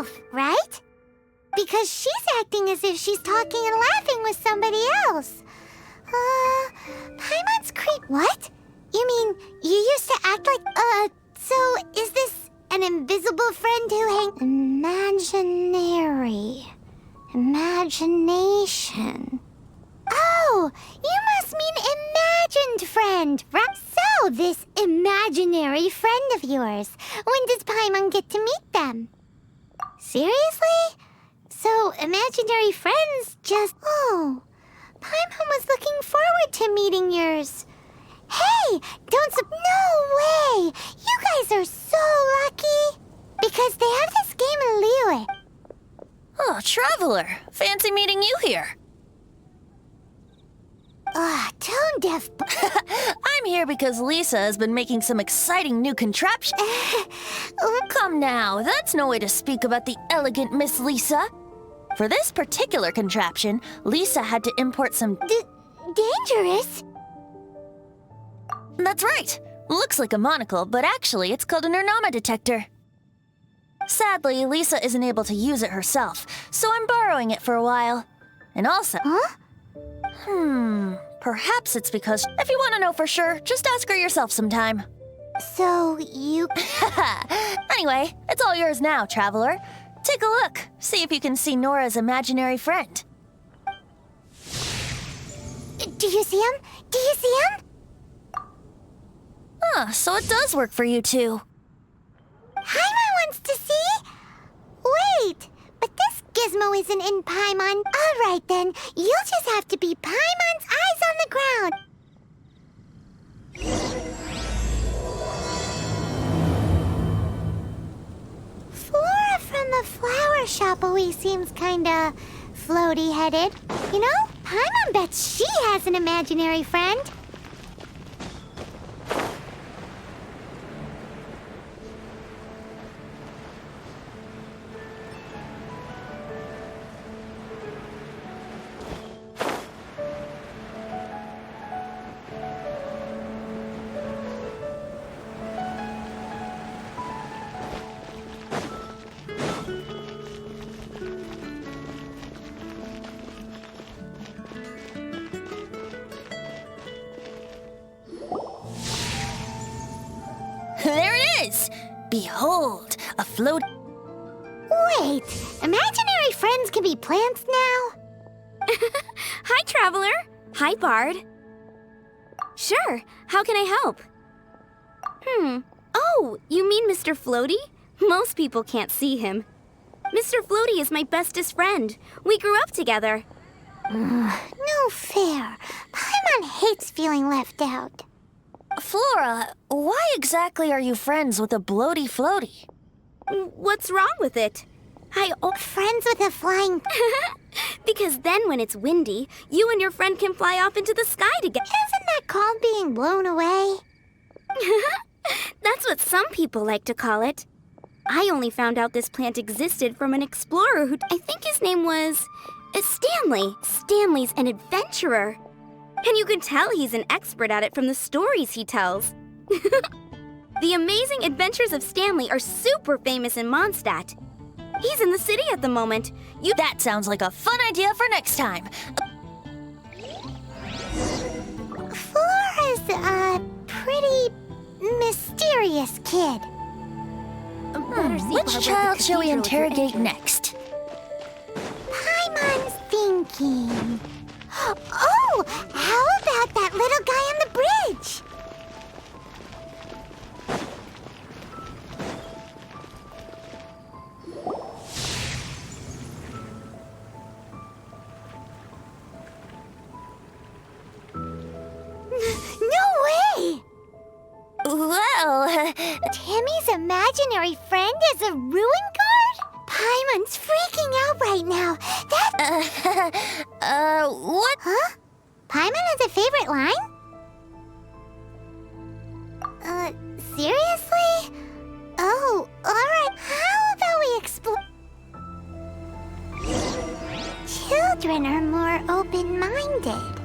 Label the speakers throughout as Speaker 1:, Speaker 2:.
Speaker 1: herself, right? Because she's acting as if she's talking and laughing with somebody else. Paimon's What? You mean you used to act like... so is this an invisible friend who Imaginary. Imagination. Oh, you must mean imagined friend, right? So, this imaginary friend of yours, when does Paimon get to meet them? Seriously? So, imaginary friends just... Oh, Paimon was looking forward to meeting yours. Hey, No way! You guys are so lucky! Because they have this game in Liyue.
Speaker 2: Oh, Traveler. Fancy meeting you here.
Speaker 1: Tone deaf.
Speaker 2: I'm here because Lisa has been making some exciting new contraptions. Come now, that's no way to speak about the elegant Miss Lisa. For this particular contraption, Lisa had to import some...
Speaker 1: Dangerous?
Speaker 2: That's right. Looks like a monocle, but actually it's called an origami detector. Sadly, Lisa isn't able to use it herself, so I'm borrowing it for a while. And also...
Speaker 1: Huh?
Speaker 2: Perhaps it's because... If you want to know for sure, just ask her yourself sometime.
Speaker 1: So, you...
Speaker 2: Anyway, it's all yours now, Traveler. Take a look. See if you can see Nora's imaginary friend.
Speaker 1: Do you see him? Do you see him?
Speaker 2: So it does work for you two.
Speaker 1: Paimon wants to see? Wait, but this gizmo isn't in Paimon. All right then, you'll just have to be Paimon's eyes on the ground. Flora from the flower shop always seems kinda floaty-headed. You know, Paimon bets she has an imaginary friend.
Speaker 2: There it is! Behold, a float...
Speaker 1: Wait, imaginary friends can be plants now?
Speaker 3: Hi, Traveler. Hi, Bard. Sure, how can I help? Oh, you mean Mr. Floaty? Most people can't see him. Mr. Floaty is my bestest friend. We grew up together.
Speaker 1: No fair. Paimon hates feeling left out.
Speaker 2: Flora, why exactly are you friends with a bloaty floaty?
Speaker 3: What's wrong with it?
Speaker 1: Friends with a flying...
Speaker 3: Because then when it's windy, you and your friend can fly off into the sky together.
Speaker 1: Isn't that called being blown away?
Speaker 3: That's what some people like to call it. I only found out this plant existed from an explorer who... I think his name was... Stanley. Stanley's an adventurer. And you can tell he's an expert at it from the stories he tells. The amazing adventures of Stanley are super famous in Mondstadt. He's in the city at the moment.
Speaker 2: That sounds like a fun idea for next time.
Speaker 1: Flora's a pretty mysterious kid.
Speaker 2: Which child shall we interrogate next?
Speaker 1: Paimon's thinking. Oh, how about that little guy on the bridge? No way!
Speaker 2: Well...
Speaker 1: Timmy's imaginary friend is a ruin guard? Paimon's freaking out right now.
Speaker 2: what?
Speaker 1: Huh? Paimon has a favorite line? Seriously? Oh, alright. How about we explore... Children are more open-minded.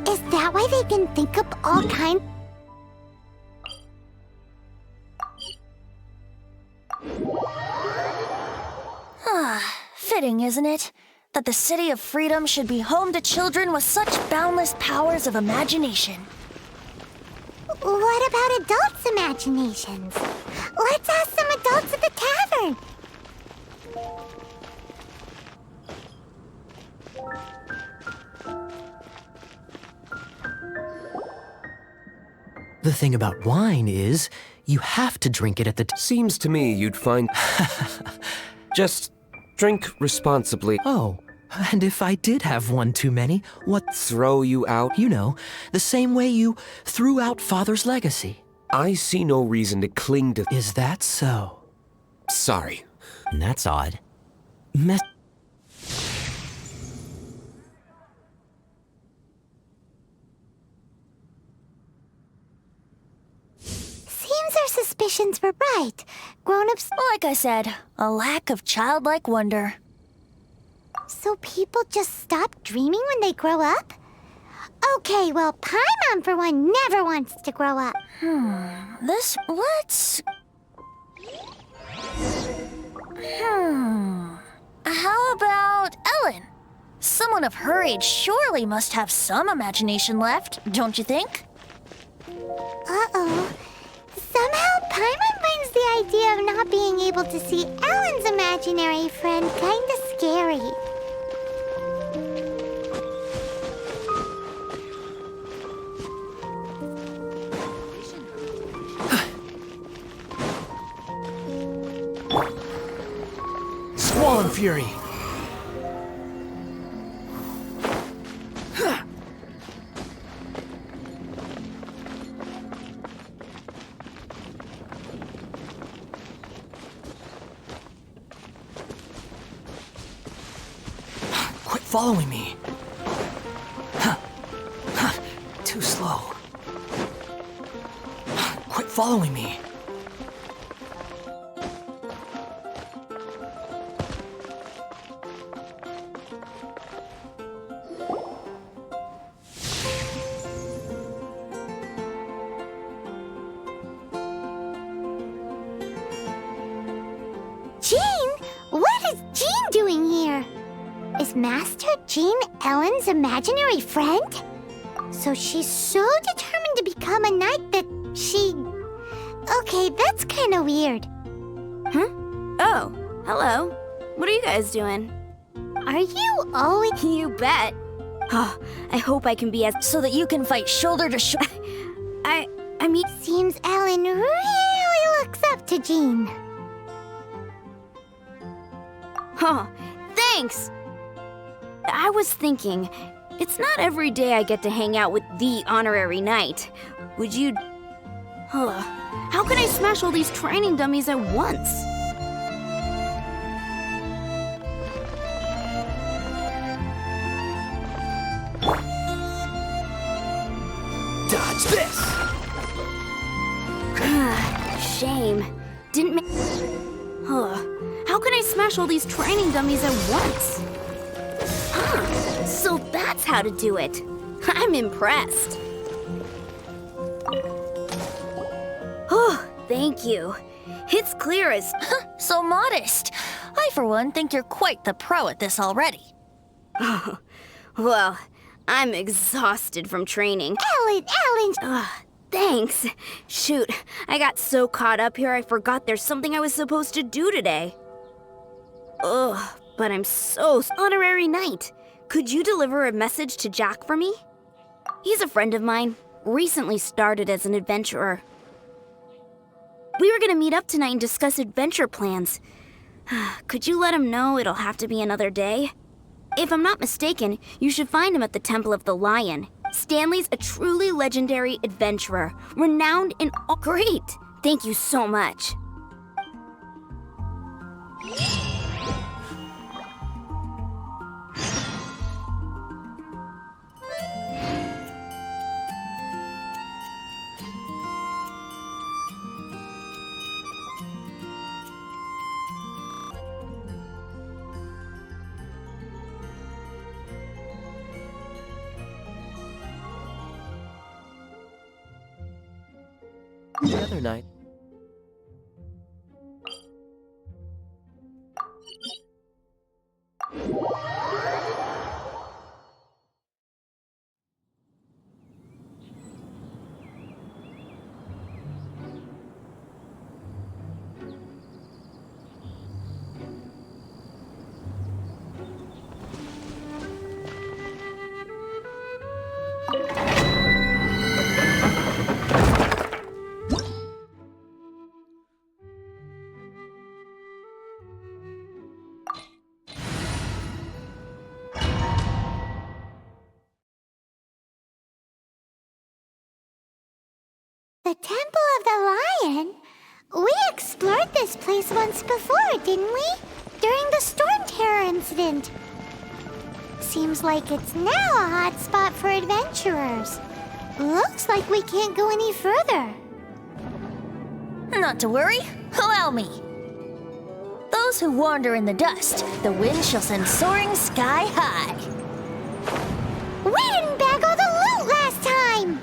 Speaker 1: Is that why they can think up all kinds...
Speaker 2: Fitting, isn't it? That the City of Freedom should be home to children with such boundless powers of imagination.
Speaker 1: What about adults' imaginations? Let's ask some adults at the tavern.
Speaker 4: The thing about wine is, you have to drink it at the
Speaker 5: Seems to me you'd find... Just drink responsibly.
Speaker 4: Oh, and if I did have one too many, what?
Speaker 5: Throw you out?
Speaker 4: You know, the same way you threw out Father's legacy.
Speaker 5: I see no reason to cling to...
Speaker 4: Is that so?
Speaker 5: Sorry.
Speaker 4: That's odd.
Speaker 1: Seems our suspicions were right. Grown-ups...
Speaker 2: Like I said, a lack of childlike wonder.
Speaker 1: So people just stop dreaming when they grow up? Okay, well, Paimon, for one, never wants to grow up.
Speaker 2: Let's... How about Ellen? Someone of her age surely must have some imagination left, don't you think?
Speaker 1: Uh-oh. Somehow, Paimon finds the idea of not being able to see Ellen's imaginary friend kinda scary.
Speaker 4: Squall Fury! Quit following me. Too slow. Quit following me.
Speaker 1: Jean? What is Jean doing here? Is Master Jean Ellen's imaginary friend? So she's so determined to become a knight that she... Okay, that's kinda weird.
Speaker 3: Huh? Oh, hello. What are you guys doing?
Speaker 1: Are you always...
Speaker 3: You bet. Oh, I hope I can be as...
Speaker 2: So that you can fight shoulder to shoulder.
Speaker 3: I mean...
Speaker 1: Seems Ellen really looks up to Jean.
Speaker 3: Oh, thanks! I was thinking, it's not every day I get to hang out with the honorary knight. Would you... how can I smash all these training dummies at once?
Speaker 4: Dodge this!
Speaker 3: Shame. Didn't make... How can I smash all these training dummies at once? So that's how to do it. I'm impressed. Oh, thank you. It's clear as...
Speaker 2: So modest. I, for one, think you're quite the pro at this already.
Speaker 3: Well, I'm exhausted from training.
Speaker 1: Ellen!
Speaker 3: Thanks. Shoot, I got so caught up here I forgot there's something I was supposed to do today. Ugh, but I'm so honorary knight. Could you deliver a message to Jack for me? He's a friend of mine, recently started as an adventurer. We were gonna meet up tonight and discuss adventure plans. Could you let him know it'll have to be another day? If I'm not mistaken, you should find him at the Temple of the Lion. Stanley's a truly legendary adventurer, renowned in all... Great! Thank you so much.
Speaker 5: The other night.
Speaker 1: The Temple of the Lion? We explored this place once before, didn't we? During the Storm Terror incident. Seems like it's now a hot spot for adventurers. Looks like we can't go any further.
Speaker 2: Not to worry, allow me. Those who wander in the dust, the wind shall send soaring sky high.
Speaker 1: We didn't bag all the loot last time!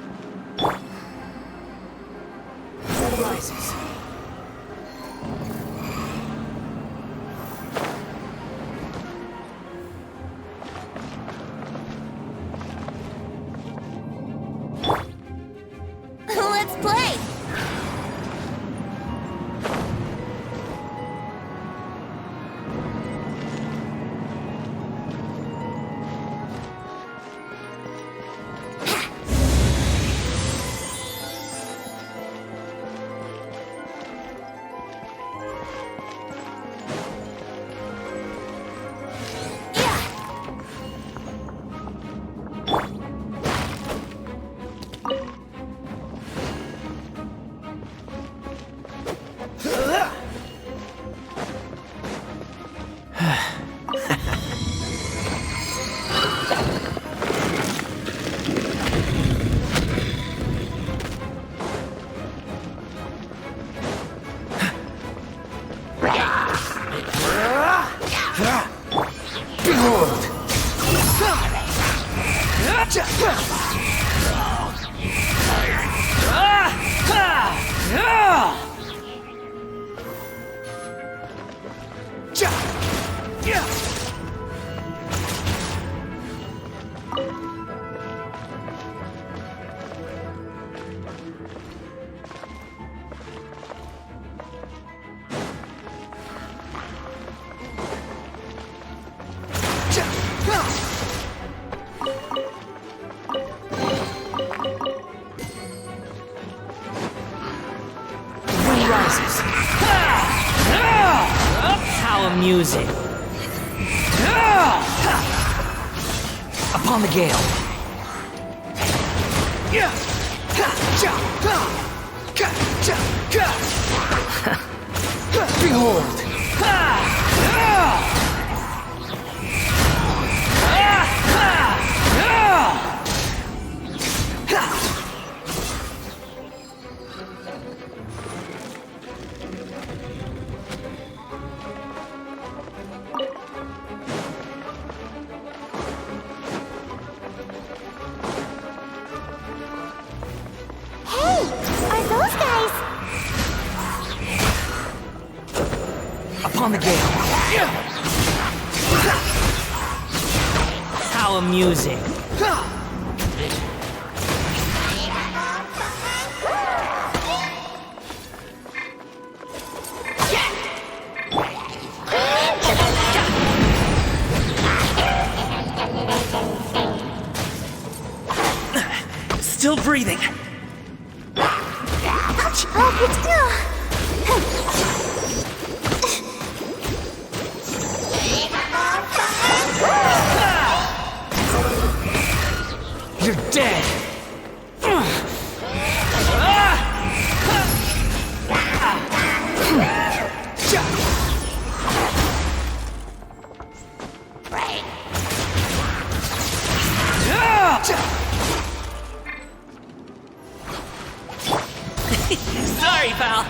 Speaker 4: Rises.
Speaker 2: Let's play!
Speaker 4: How amusing. Upon the gale. Behold. Upon the gale. How amusing. Still breathing.
Speaker 1: Ouch! Oh, it's
Speaker 4: You're dead. Sorry, pal.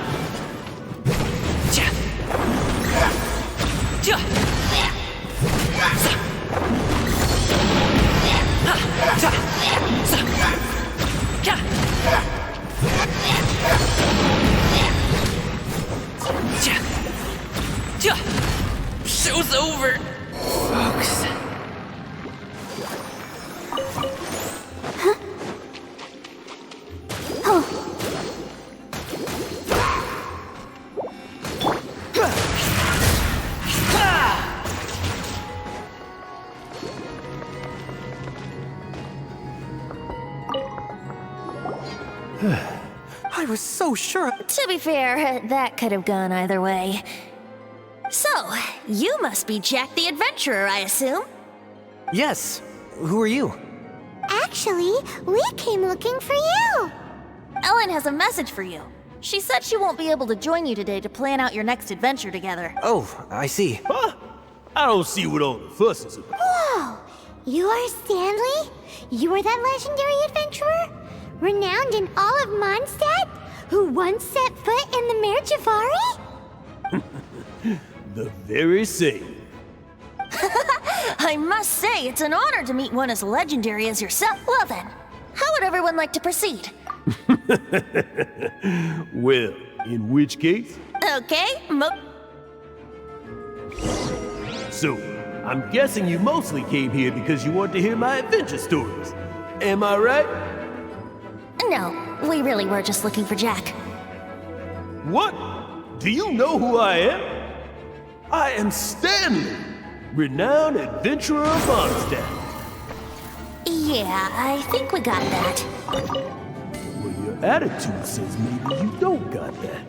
Speaker 4: Show's over, folks.
Speaker 5: I was so sure.
Speaker 2: To be fair, that could have gone either way. So, you must be Jack the Adventurer, I assume?
Speaker 5: Yes. Who are you?
Speaker 1: Actually, we came looking for you.
Speaker 2: Ellen has a message for you. She said she won't be able to join you today to plan out your next adventure together.
Speaker 4: Oh, I see.
Speaker 6: Huh? I don't see what all the fuss is about.
Speaker 1: Whoa! You are Stanley? You are that legendary adventurer? Renowned in all of Mondstadt? Who once set foot in the Mare Javari?
Speaker 6: The very same.
Speaker 2: I must say, it's an honor to meet one as legendary as yourself. Well then, how would everyone like to proceed?
Speaker 6: Well, in which case?
Speaker 2: Okay,
Speaker 6: So, I'm guessing you mostly came here because you want to hear my adventure stories. Am I right?
Speaker 2: No, we really were just looking for Jack.
Speaker 6: What? Do you know who I am? I am Stanley, renowned adventurer of Mondstadt.
Speaker 2: Yeah, I think we got that.
Speaker 6: Well, your attitude says maybe you don't got that.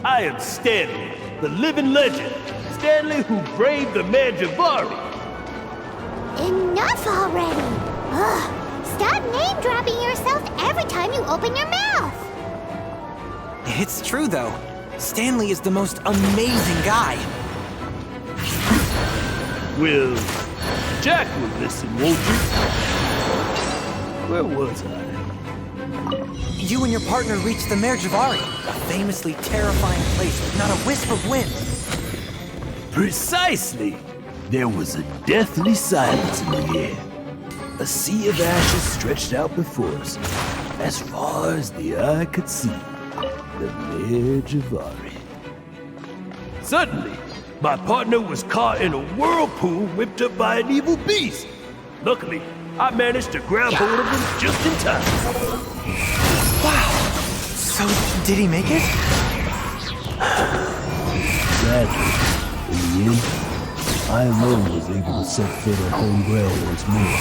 Speaker 6: I am Stanley, the living legend. Stanley who braved the Mare Javari.
Speaker 1: Enough already! Ugh! Stop name-dropping yourself every time you open your mouth!
Speaker 4: It's true, though. Stanley is the most amazing guy.
Speaker 6: Well, Jack will listen, won't you? Where was I?
Speaker 4: You and your partner reached the Mare Javari, a famously terrifying place with not a wisp of wind.
Speaker 6: Precisely! There was a deathly silence in the air. A sea of ashes stretched out before us, as far as the eye could see. The Mare Javari. Suddenly, my partner was caught in a whirlpool whipped up by an evil beast. Luckily, I managed to grab hold of him just in time.
Speaker 4: Wow! So, did he make it?
Speaker 6: Sadly, in the end, I alone was able to set foot on home ground once more,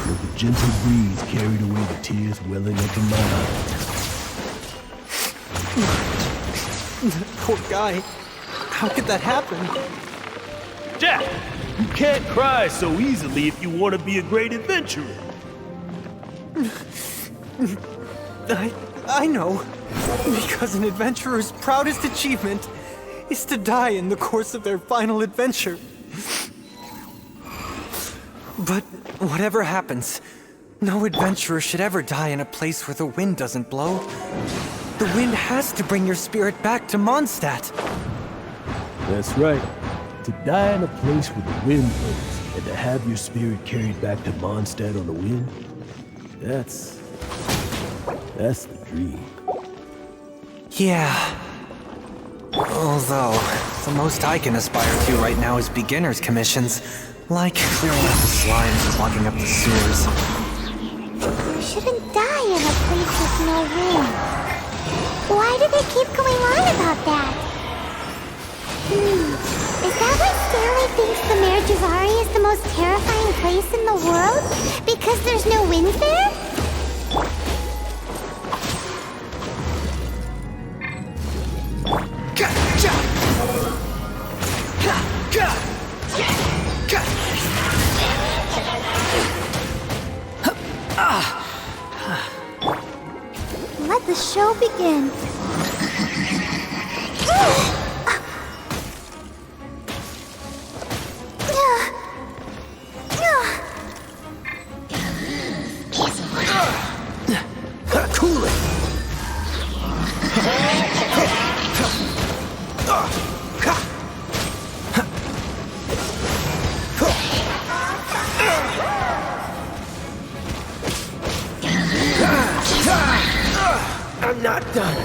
Speaker 6: where the gentle breeze carried away the tears welling up in my eyes.
Speaker 4: Poor guy. How could that happen?
Speaker 6: Jack, you can't cry so easily if you want to be a great adventurer.
Speaker 4: I know. Because an adventurer's proudest achievement is to die in the course of their final adventure. But whatever happens, no adventurer should ever die in a place where the wind doesn't blow. The wind has to bring your spirit back to Mondstadt.
Speaker 6: That's right. To die in a place where the wind blows and to have your spirit carried back to Mondstadt on the wind, that's the dream.
Speaker 4: Yeah. Although, the most I can aspire to right now is beginner's commissions, like clearing out the slimes and clogging up the sewers.
Speaker 1: You shouldn't die in a place with no wind. Why do they keep going on about that? Is that why Stanley thinks the Mare Javari is the most terrifying place in the world? Because there's no wind there? Let the show begin.
Speaker 4: Cool it!
Speaker 5: I'm not done.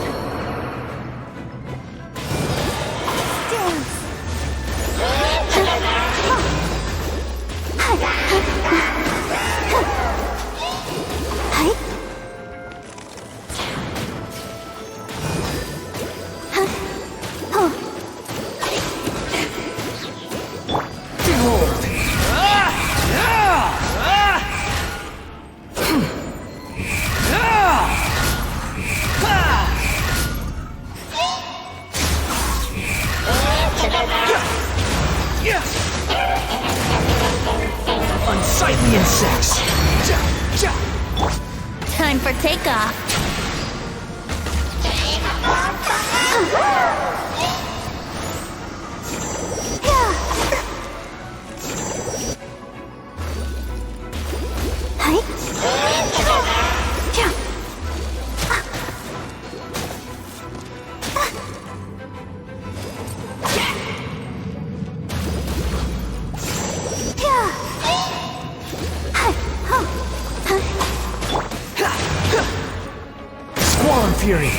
Speaker 4: Unsightly insects!
Speaker 2: Time for takeoff.
Speaker 5: Squall Fury!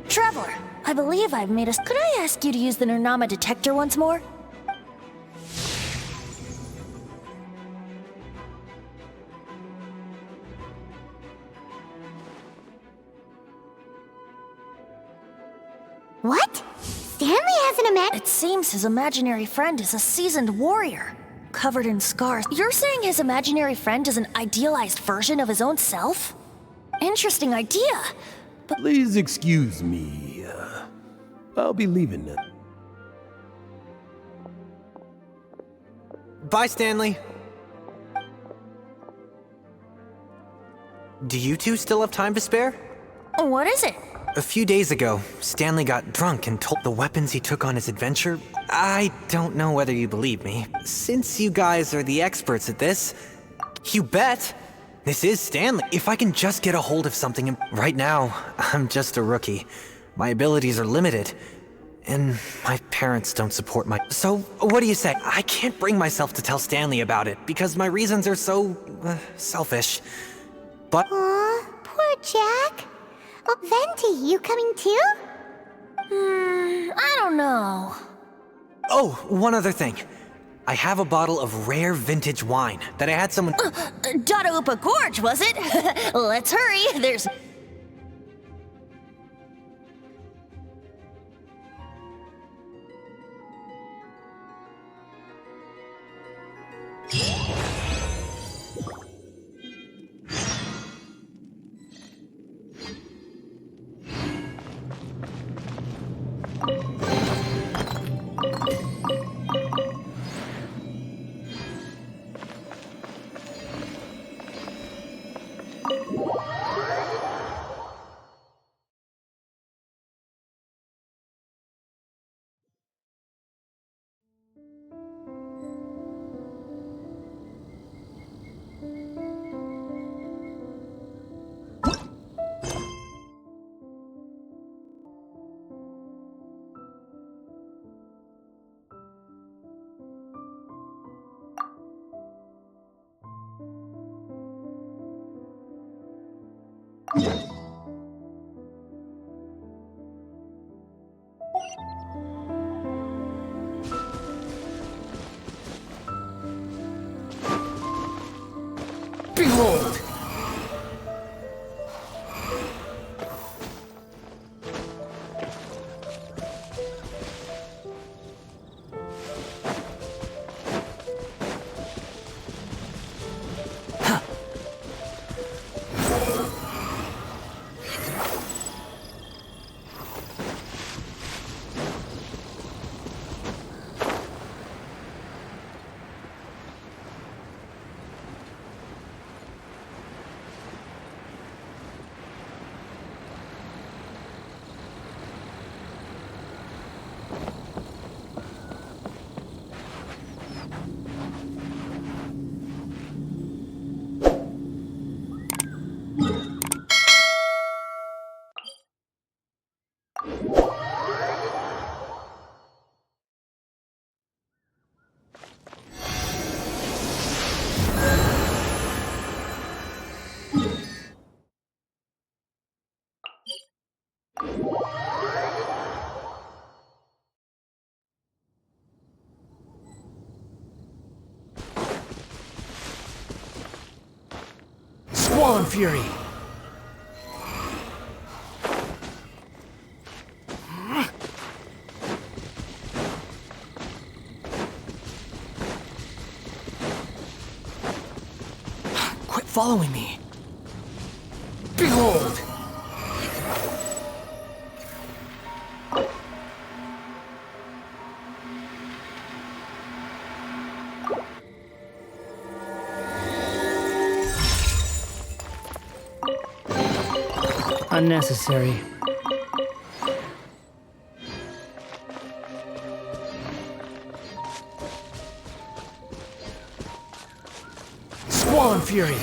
Speaker 2: Traveler, I believe I've made a... Could I ask you to use the Nernama detector once more?
Speaker 1: What? Stanley has an
Speaker 2: It seems his imaginary friend is a seasoned warrior, covered in scars. You're saying his imaginary friend is an idealized version of his own self? Interesting idea.
Speaker 6: Please excuse me. I'll be leaving now.
Speaker 4: Bye, Stanley. Do you two still have time to spare?
Speaker 2: What is it?
Speaker 4: A few days ago, Stanley got drunk and told the weapons he took on his adventure. I don't know whether you believe me. Since you guys are the experts at this, you bet. This is Stanley. If I can just get a hold of something, right now, I'm just a rookie. My abilities are limited, and my parents don't support my... So, what do you say? I can't bring myself to tell Stanley about it, because my reasons are so... selfish. But...
Speaker 1: Aw, poor Jack. Oh, Venti, you coming too?
Speaker 2: I don't know.
Speaker 4: Oh, one other thing. I have a bottle of rare vintage wine that I had someone...
Speaker 2: Dadaupa Gorge, was it? Let's hurry, there's...
Speaker 5: Behold! Squall Fury! Quit following me! Behold!
Speaker 7: Unnecessary.
Speaker 5: Squall and Fury.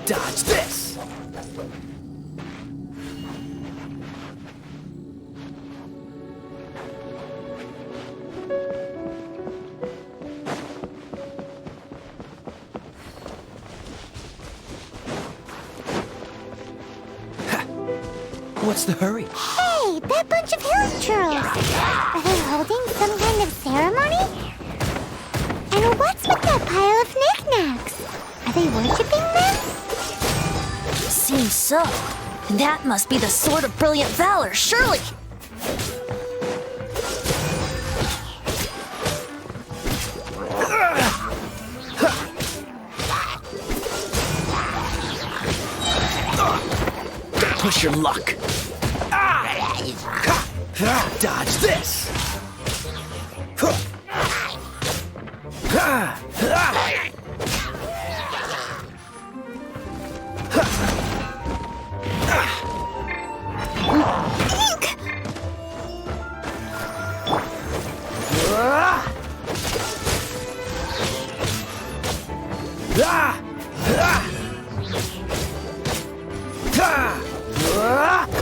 Speaker 5: Dodge this! What's the hurry?
Speaker 1: Hey, that bunch of hillsturls! Are they holding some kind of ceremony? And what's with that pile of knickknacks? Are they worshipping them?
Speaker 2: Seems so. That must be the Sword of Brilliant Valor, surely!
Speaker 5: Push your luck. Dodge this!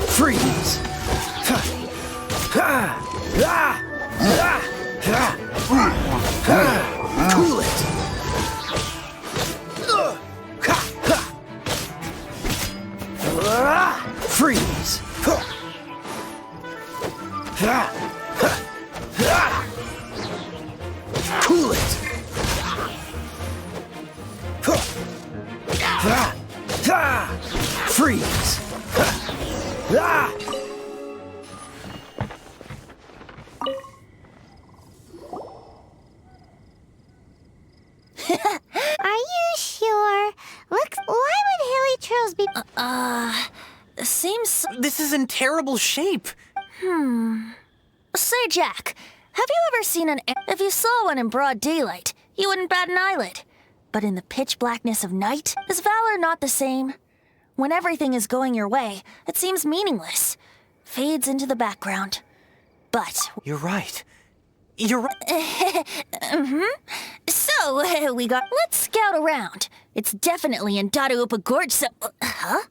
Speaker 5: Freeze! Cool it! Freeze! Cool it! Freeze!
Speaker 1: Are you sure? Looks. Why would hilly turtles be?
Speaker 2: Seems...
Speaker 4: This is in terrible shape.
Speaker 2: Say, Jack, have you ever seen an... If you saw one in broad daylight, you wouldn't bat an eyelid. But in the pitch blackness of night, is valor not the same? When everything is going your way, it seems meaningless. Fades into the background. But...
Speaker 4: You're right. You're right.
Speaker 2: So, we got... Let's scout around. It's definitely in Dadaupa Gorge, so... Huh?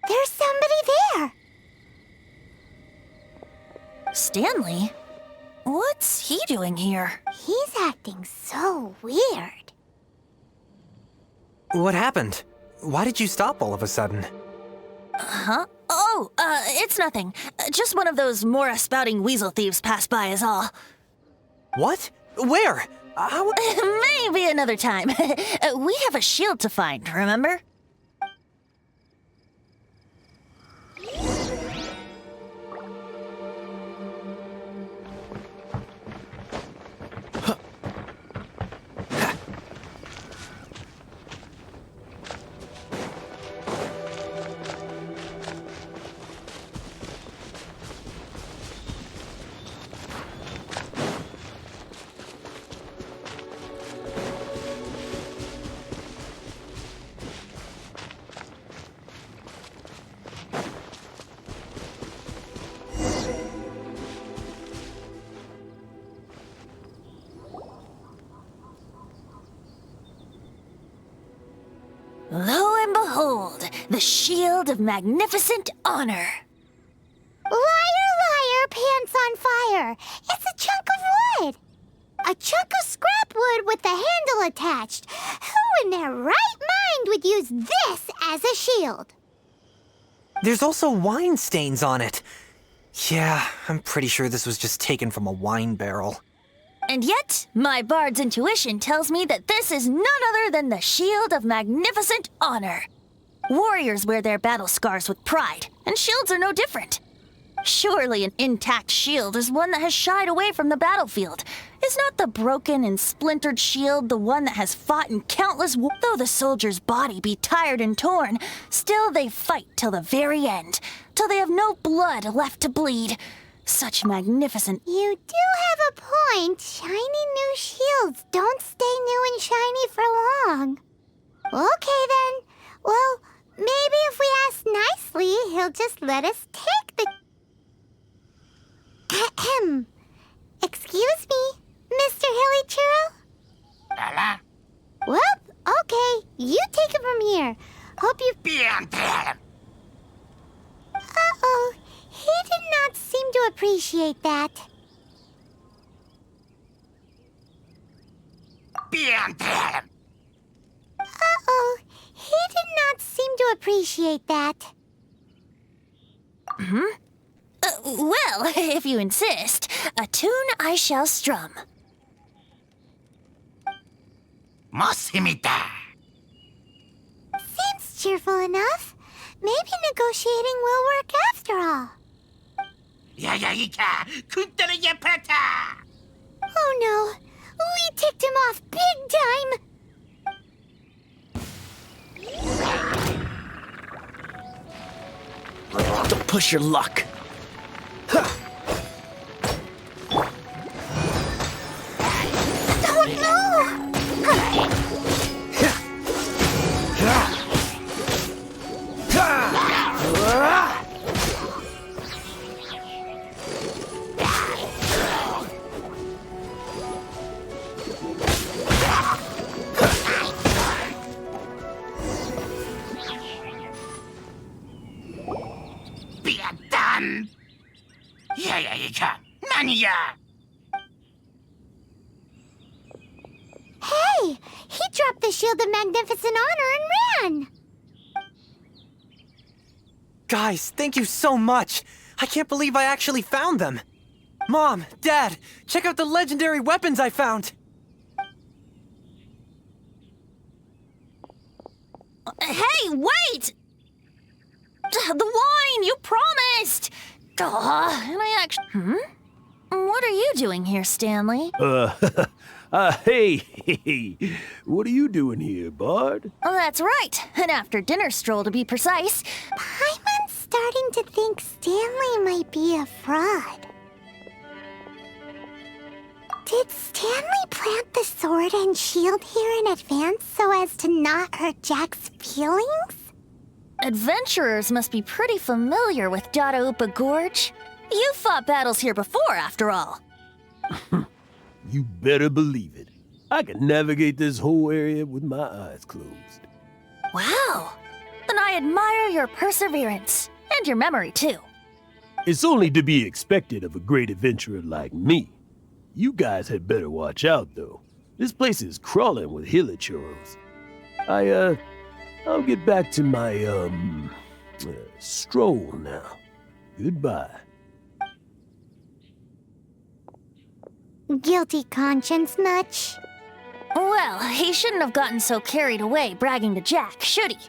Speaker 1: There's somebody there.
Speaker 2: Stanley? What's he doing here?
Speaker 1: He's acting so weird.
Speaker 4: What happened? Why did you stop all of a sudden?
Speaker 2: Huh? Oh, it's nothing. Just one of those Mora-spouting weasel thieves passed by is all.
Speaker 4: What? Where?
Speaker 2: Maybe another time. We have a shield to find, remember? Lo and behold, the shield of magnificent honor.
Speaker 1: Liar, liar, pants on fire. It's a chunk of wood. A chunk of scrap wood with the handle attached. Who in their right mind would use this as a shield?
Speaker 4: There's also wine stains on it. Yeah, I'm pretty sure this was just taken from a wine barrel.
Speaker 2: And yet, my bard's intuition tells me that this is none other than the shield of magnificent honor. Warriors wear their battle scars with pride, and shields are no different. Surely an intact shield is one that has shied away from the battlefield. Is not the broken and splintered shield the one that has fought in countless wars? Though the soldier's body be tired and torn, still they fight till the very end, till they have no blood left to bleed. Such magnificent...
Speaker 1: You do have a point. Shiny new shields don't stay new and shiny for long. Okay then. Well, maybe if we ask nicely, he'll just let us take the... Ahem. Excuse me, Mr. Hilly Churro? Whoop, okay. You take it from here. Hope you... Uh-oh. He did not seem to appreciate that. Uh-oh. He did not seem to appreciate that.
Speaker 2: Well, if you insist, a tune I shall strum.
Speaker 1: Seems cheerful enough. Maybe negotiating will work after all. Oh no, we ticked him off big time.
Speaker 5: Don't push your luck.
Speaker 1: Oh no! Hey! He dropped the shield of magnificent honor and ran!
Speaker 4: Guys, thank you so much. I can't believe I actually found them. Mom, Dad, check out the legendary weapons I found.
Speaker 2: Hey, wait! The wine, you promised! And I actually... What are you doing here, Stanley?
Speaker 6: Hey, what are you doing here, Bard?
Speaker 2: Oh, that's right. An after-dinner stroll, to be precise.
Speaker 1: Paimon's starting to think Stanley might be a fraud. Did Stanley plant the sword and shield here in advance so as to not hurt Jack's feelings?
Speaker 2: Adventurers must be pretty familiar with Dada-Upa Gorge. You've fought battles here before, after all.
Speaker 6: You better believe it. I can navigate this whole area with my eyes closed.
Speaker 2: Wow. Then I admire your perseverance. And your memory, too.
Speaker 6: It's only to be expected of a great adventurer like me. You guys had better watch out, though. This place is crawling with hilichoros. I'll get back to my, stroll now. Goodbye.
Speaker 1: Guilty conscience much?
Speaker 2: Well, he shouldn't have gotten so carried away bragging to Jack, should he?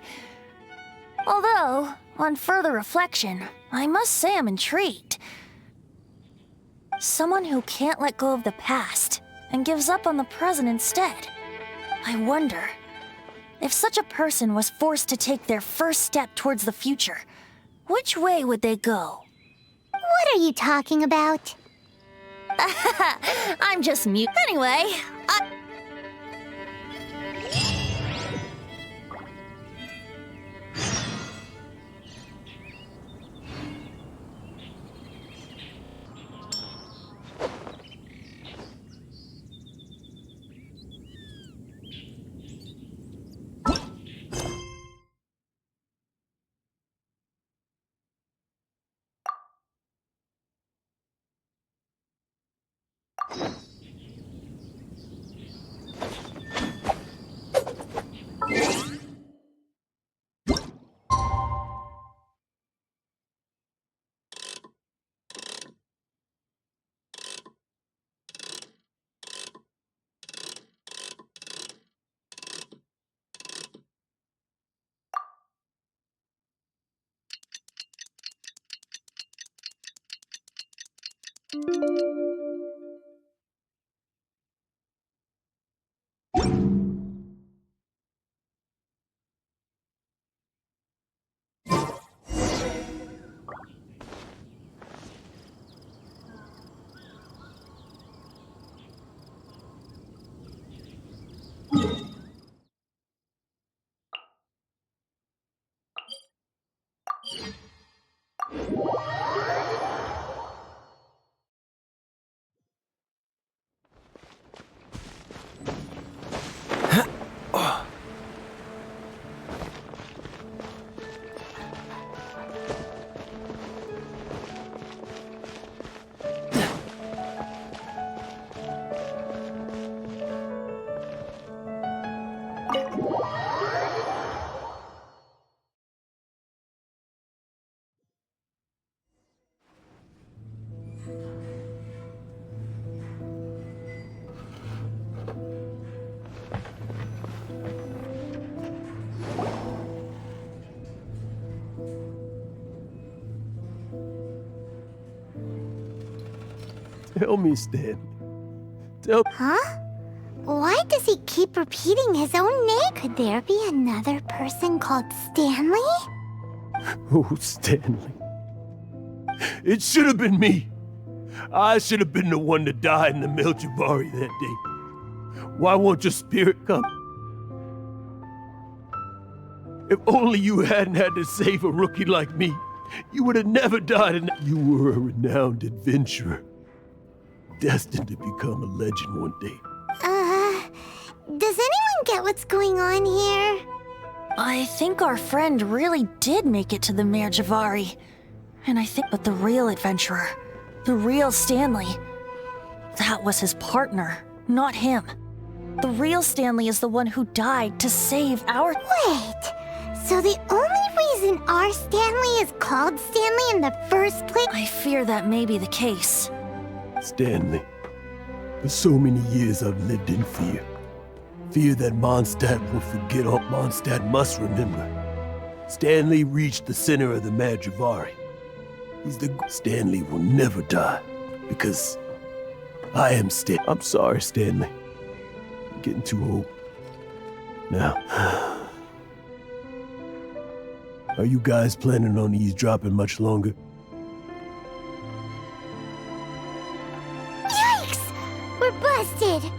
Speaker 2: Although, on further reflection, I must say I'm intrigued. Someone who can't let go of the past and gives up on the present instead. I wonder, if such a person was forced to take their first step towards the future, which way would they go?
Speaker 1: What are you talking about?
Speaker 2: I'm just mute. Anyway,
Speaker 6: Tell me, Stan. Tell
Speaker 1: Huh? Why does he keep repeating his own name? Could there be another person called Stanley?
Speaker 6: Oh, Stanley. It should have been me. I should have been the one to die in the Melchivari that day. Why won't your spirit come? If only you hadn't had to save a rookie like me, you would have never died and you were a renowned adventurer, destined to become a legend one day.
Speaker 1: Does anyone get what's going on here?
Speaker 2: I think our friend really did make it to the Melchivari. And I think, but the real adventurer, the real Stanley, that was his partner, not him. The real Stanley is the one who died to save our—
Speaker 1: Wait, so the only reason our Stanley is called Stanley in the first place—
Speaker 2: I fear that may be the case.
Speaker 6: Stanley, for so many years I've lived in fear. Fear that Mondstadt will forget all Mondstadt must remember. Stanley reached the center of the Melchivari. Stanley will never die, because I am I'm sorry, Stanley. I'm getting too old. Now, are you guys planning on eavesdropping much longer?
Speaker 1: Yikes! We're busted!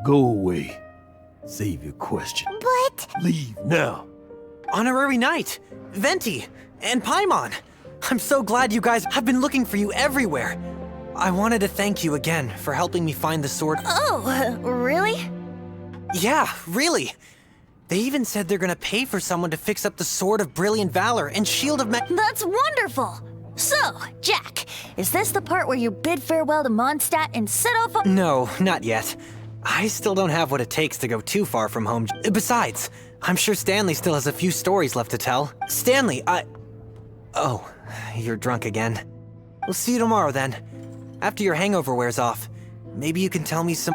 Speaker 6: Go away. Save your question.
Speaker 1: But—
Speaker 6: Leave now.
Speaker 4: Honorary Knight, Venti, and Paimon. I'm so glad you guys have been looking for you everywhere. I wanted to thank you again for helping me find the sword.
Speaker 2: Oh, really?
Speaker 4: Yeah, really. They even said they're gonna pay for someone to fix up the Sword of Brilliant Valor and Shield of
Speaker 2: That's wonderful! So, Jack, is this the part where you bid farewell to Mondstadt and set off on—
Speaker 4: No, not yet. I still don't have what it takes to go too far from home. Besides, I'm sure Stanley still has a few stories left to tell. Stanley, Oh, you're drunk again. We'll see you tomorrow then. After your hangover wears off. Maybe you can tell me some—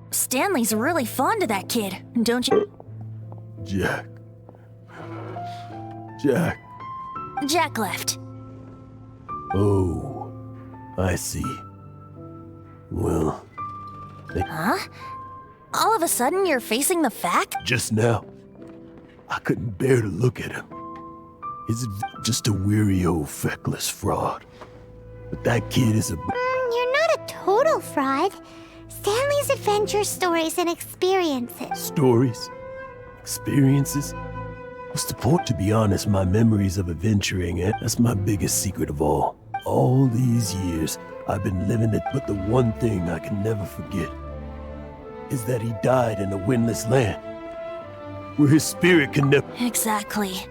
Speaker 2: Stanley's really fond of that kid, don't you?
Speaker 6: Jack.
Speaker 2: Jack left.
Speaker 6: Oh, I see. Well,
Speaker 2: Huh? All of a sudden you're facing the fact?
Speaker 6: just now, I couldn't bear to look at him. He's just a weary old feckless fraud. But that kid is a...
Speaker 1: You're not a total fraud. Stanley's adventure stories and experiences.
Speaker 6: Stories? Experiences? What's the point? To be honest, my memories of adventuring, that's my biggest secret of all. All these years, I've been living it, but the one thing I can never forget is that he died in a windless land, where his spirit can never...
Speaker 2: Exactly.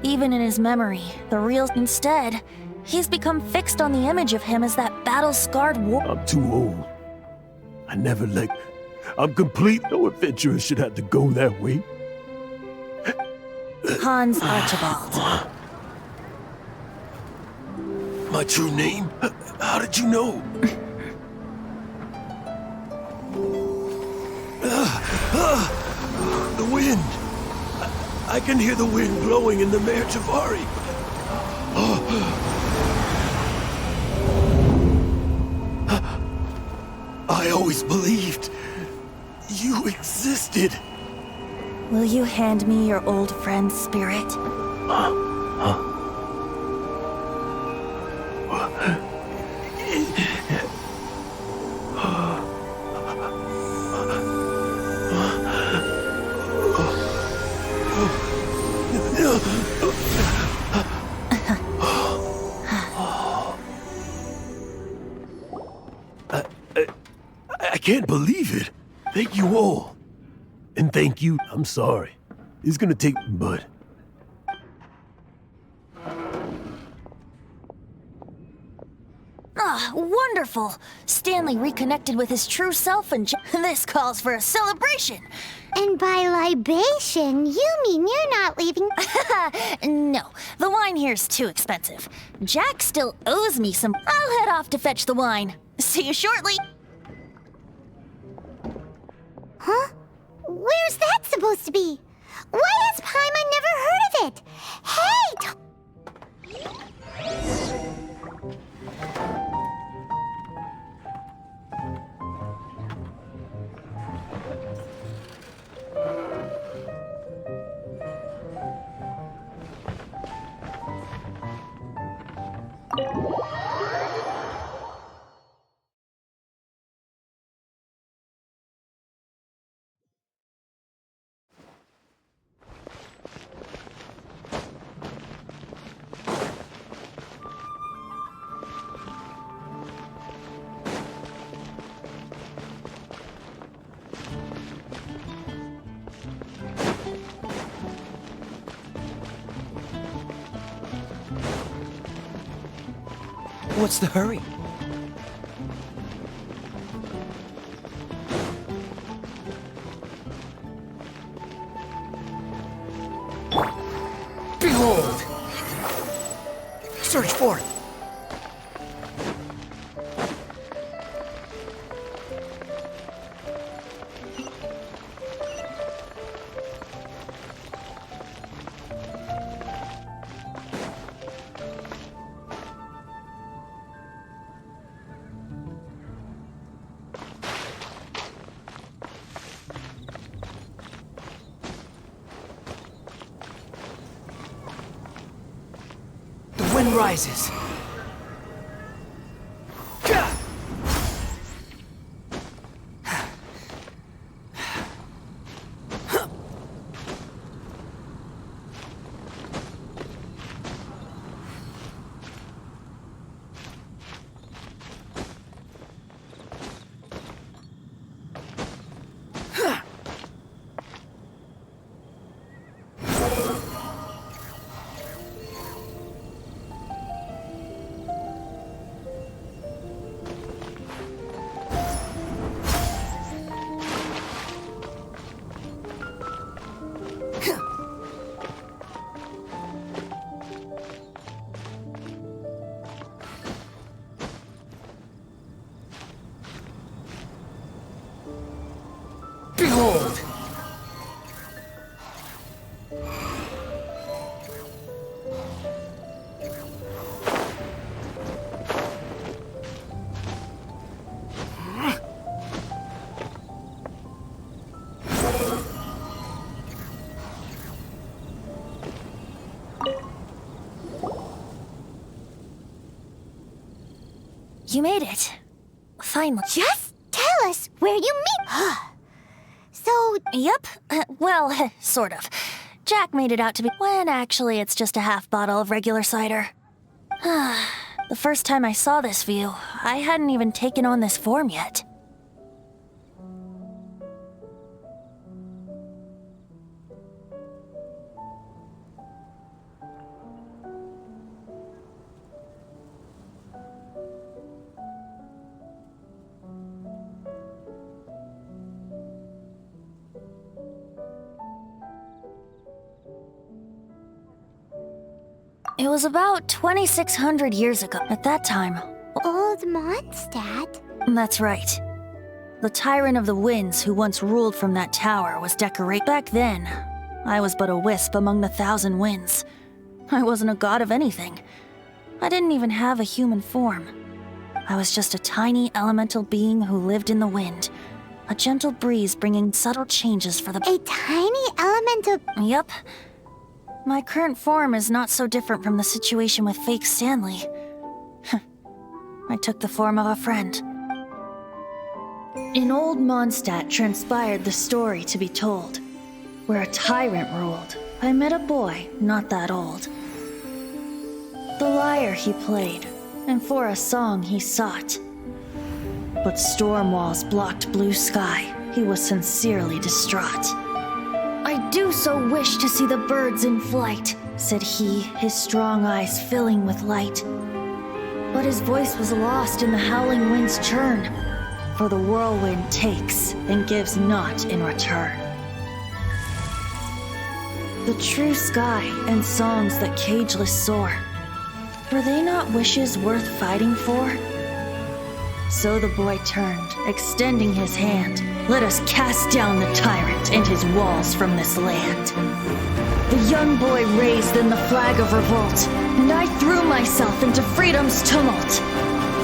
Speaker 2: Even in his memory, the real— Instead, he's become fixed on the image of him as that battle-scarred war—
Speaker 6: I'm too old. I never let... I'm complete. No adventurer should have to go that way.
Speaker 2: Hans Archibald.
Speaker 6: My true name? How did you know? The wind. I can hear the wind blowing in the Melchivari. I always believed you existed.
Speaker 2: Will you hand me your old friend's spirit?
Speaker 6: I can't believe it. Thank you all. And thank you. I'm sorry. It's gonna take, but
Speaker 2: Ah, wonderful! Stanley reconnected with his true self and this calls for a celebration!
Speaker 1: And by libation, you mean you're not leaving?
Speaker 2: No, the wine here's too expensive. Jack still owes me some. I'll head off to fetch the wine. See you shortly!
Speaker 1: Huh? Where's that supposed to be? Why has Paimon never heard of it? Hey!
Speaker 5: What's the hurry? Behold! Search for it! The wind rises. Behold!
Speaker 2: You made it. Finally.
Speaker 1: Just tell us where you meet. So,
Speaker 2: Yep. Well, sort of. Jack made it out to be when actually it's just a half bottle of regular cider. The first time I saw this view, I hadn't even taken on this form yet. It was about 2,600 years ago. At that time,
Speaker 1: old Mondstadt?
Speaker 2: that's right. The tyrant of the winds who once ruled from that tower was decorated. Back then, I was but a wisp among the thousand winds. I wasn't a god of anything. I didn't even have a human form. I was just a tiny elemental being who lived in the wind. A gentle breeze bringing subtle changes for the...
Speaker 1: A tiny elemental...
Speaker 2: Yep. My current form is not so different from the situation with fake Stanley. I took the form of a friend. In old Mondstadt transpired the story to be told, where a tyrant ruled. I met a boy not that old. The lyre he played, and for a song he sought. But storm walls blocked blue sky. He was sincerely distraught. I I do so wish to see the birds in flight," said he, his strong eyes filling with light. But his voice was lost in the howling wind's churn, for the whirlwind takes and gives not in return. The true sky and songs that cageless soar, were they not wishes worth fighting for? So the boy turned, extending his hand. "Let us cast down the tyrant and his walls from this land." The young boy raised then the flag of revolt, and I threw myself into freedom's tumult.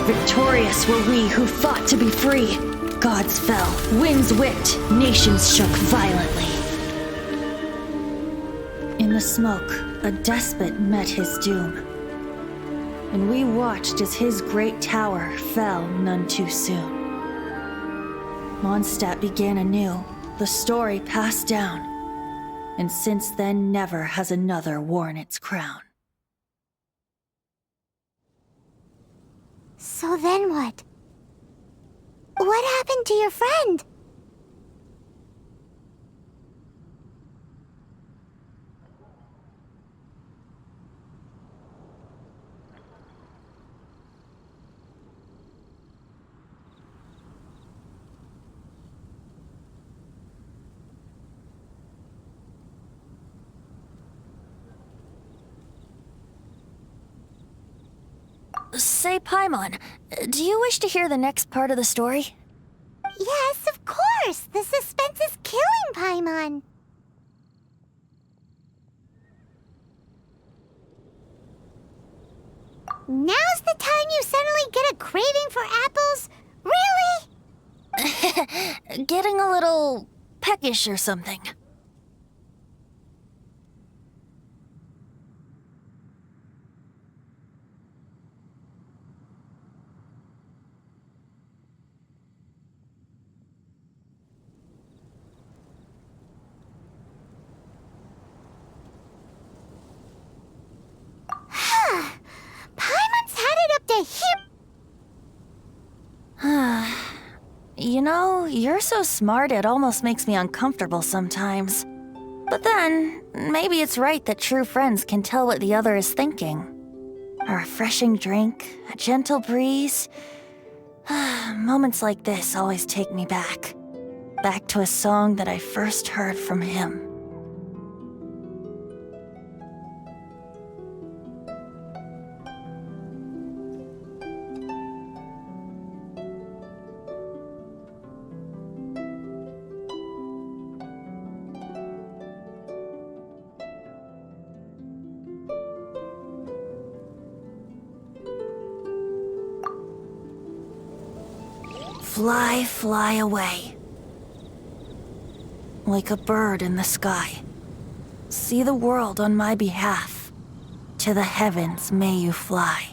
Speaker 2: Victorious were we who fought to be free. Gods fell, winds whipped, nations shook violently. In the smoke, a despot met his doom, and we watched as his great tower fell none too soon. Mondstadt began anew, the story passed down, and since then never has another worn its crown.
Speaker 1: So then what? What happened to your friend?
Speaker 2: Say, Paimon, do you wish to hear the next part of the story?
Speaker 1: Yes, of course! The suspense is killing, Paimon! Now's the time you suddenly get a craving for apples? Really?
Speaker 2: Getting a little peckish or something.
Speaker 1: Paimon's headed up to here.
Speaker 2: You know, you're so smart it almost makes me uncomfortable sometimes. But then, maybe it's right that true friends can tell what the other is thinking. A refreshing drink, a gentle breeze. Moments like this always take me back. Back to a song that I first heard from him. Fly, fly away. Like a bird in the sky. See the world on my behalf. To the heavens may you fly.